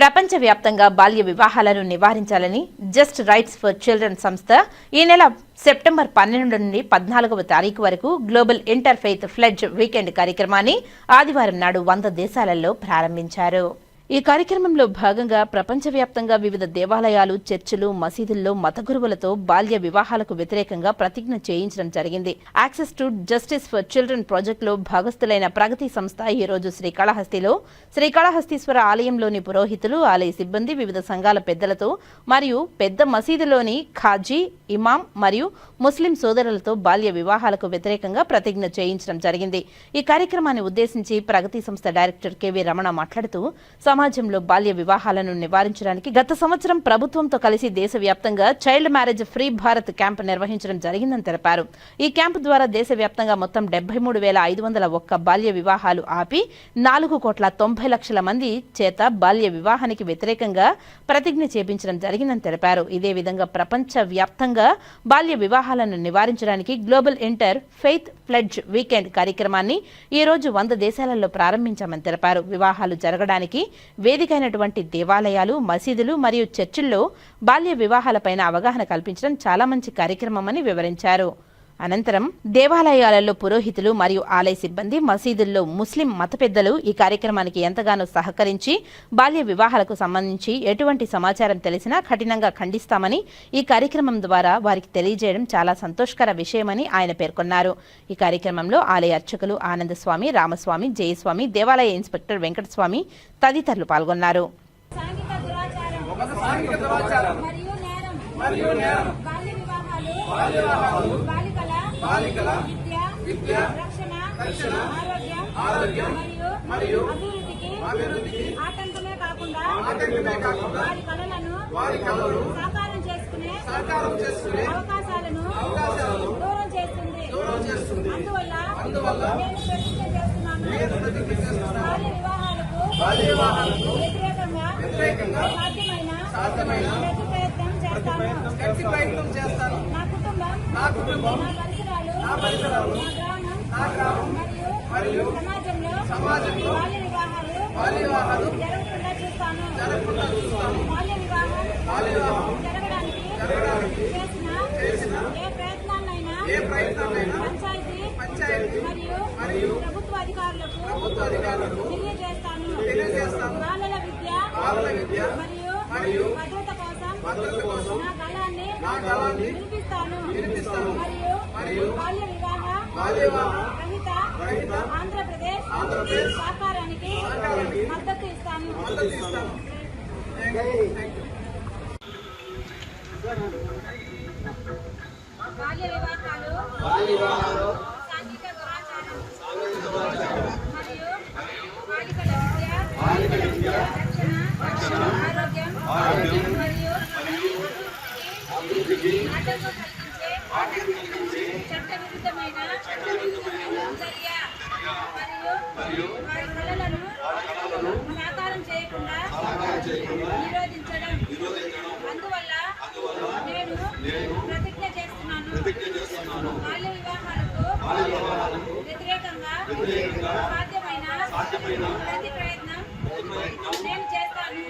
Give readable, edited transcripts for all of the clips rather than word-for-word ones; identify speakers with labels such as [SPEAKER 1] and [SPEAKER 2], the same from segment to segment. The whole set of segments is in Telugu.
[SPEAKER 1] ప్రపంచవ్యాప్తంగా బాల్య వివాహాలను నివారించాలని జస్ట్ రైట్స్ ఫర్ చిల్డ్రన్ సంస్థ ఈ నెల సెప్టెంబర్ 12 నుండి 14వ తారీఖు వరకు global inter faith fledged weekend కార్యక్రమాన్ని ఆదివారం నాడు 100 దేశాలలో ప్రారంభించారు. ఈ కార్యక్రమంలో భాగంగా ప్రపంచవ్యాప్తంగా వివిధ దేవాలయాలు, చర్చిలు, మసీదుల్లో మత గురువులతో బాల్య వివాహాలకు వ్యతిరేకంగా ప్రతిజ్ఞ చేయించడం జరిగింది. Access to justice for children ప్రాజెక్టులో భాగస్థులైన ప్రగతి సంస్థ ఈ రోజు శ్రీకాళహస్తిలో శ్రీకాళహస్తీశ్వర ఆలయంలోని పురోహితులు, ఆలయ సిబ్బంది, వివిధ సంఘాల పెద్దలతో మరియు పెద్ద మసీదులోని ఖాజీ, ఇమాం మరియు ముస్లిం సోదరులతో బాల్య వివాహాలకు వ్యతిరేకంగా ప్రతిజ్ఞ చేయించడం జరిగింది. ఈ కార్యక్రమాన్ని ఉద్దేశించి ప్రగతి సంస్థ డైరెక్టర్ కెవి రమణ మాట్లాడుతూ సమాజంలో బాల్య వివాహాలను నివారించడానికి గత సంవత్సరం ప్రభుత్వంతో కలిసి దేశవ్యాప్తంగా child marriage free Bharat camp నిర్వహించడం జరిగిందని తెలిపారు. ఈ క్యాంపు ద్వారా దేశవ్యాప్తంగా మొత్తం 73,501 బాల్య వివాహాలు ఆపి 4,90,00,000 మంది చేత బాల్య వివాహానికి వ్యతిరేకంగా ప్రతిజ్ఞ చేపించడం జరిగిందని తెలిపారు. ఇదే విధంగా ప్రపంచ వ్యాప్తంగా బాల్య వివాహాలను నివారించడానికి global inter faith fledged weekend కార్యక్రమాన్ని ఈ రోజు 100 దేశాలలో ప్రారంభించామని తెలిపారు. వివాహాలు జరగడానికి వేదికైనటువంటి దేవాలయాలు, మసీదులు మరియు చర్చిల్లో బాల్య వివాహాలపైన అవగాహన కల్పించడం చాలా మంచి కార్యక్రమమని వివరించారు. అనంతరం దేవాలయాలలో పురోహితులు మరియు ఆలయ సిబ్బంది, మసీదుల్లో ముస్లిం మత పెద్దలు ఈ కార్యక్రమానికి ఎంతగానో సహకరించి బాల్య వివాహాలకు సంబంధించి ఎటువంటి సమాచారం తెలిసినా కఠినంగా ఖండిస్తామని ఈ కార్యక్రమం ద్వారా వారికి తెలియజేయడం చాలా సంతోషకర విషయమని ఆయన పేర్కొన్నారు. ఈ కార్యక్రమంలో ఆలయ అర్చకులు ఆనందస్వామి, రామస్వామి, జయస్వామి, దేవాలయ ఇన్స్పెక్టర్ వెంకటస్వామి తదితరులు పాల్గొన్నారు.
[SPEAKER 2] బాలికల విద్య, రక్షణ, ఆరోగ్యం మరియు అభివృద్ధికి ఆటంకమే కాకుండా వారి కలలను సాకారం చేసుకునే అవకాశాలను దూరం చేస్తుంది. అందువల్ల నేను ప్రతిజ్ఞ చేస్తున్నాను. బాల్య వివాహాలకు వ్యతిరేకంగా సాధ్యమైన ప్రతి ప్రయత్నం చేస్తాను. నా కుటుంబం, నా పరిసరాలు, నా గ్రామం మరియు సమాజంలో బాల్య వివాహాలు జరగకుండా చూస్తాను. బాల్య వివాహం జరగడానికి చేసిన ఏ ప్రయత్నాన్నైనా పంచాయతీ మరియు ప్రభుత్వ అధికారులకు తెలియజేస్తాను. బాలల విద్య మరియు భద్రత కోసం నా గళాన్ని వినిపిస్తాను. మరియు బాల్య వివాహ రహిత ఆంధ్రప్రదేశ్ సహకారానికి మద్దతు ఇస్తాను. బాల్య వివాహాలు సాంఘిక దురాచారం మరియు బాలికల విద్య, రక్షణ, ఆరోగ్యం మరియు అభివృద్ధికి ఆటంకం కలిగించే చట్టవిరుద్ధమైన చర్య మరియు వారి కళలను సాకారం చేయకుండా నిరోధించడం. అందువల్ల నేను ప్రతిజ్ఞ చేస్తున్నాను. బాల్య వివాహాలకు వ్యతిరేకంగా సాధ్యమైన ప్రతి ప్రయత్నం నేను చేస్తాను.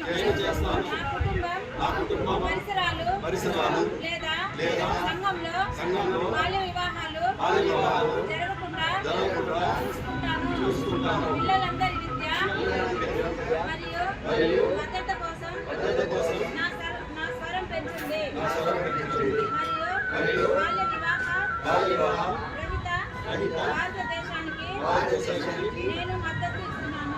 [SPEAKER 2] నా కుటుంబం, పరిసరాలు లేదా సంఘంలో బాల్య వివాహాలు జరగకుండా చూసుకుంటాను. పిల్లలందరి విద్య మరియు భద్రత కోసం నా స్వరం పెంచండి. మరియు బాల్య వివాహ రహిత భారతదేశానికి నేను మద్దతు ఇస్తున్నాను.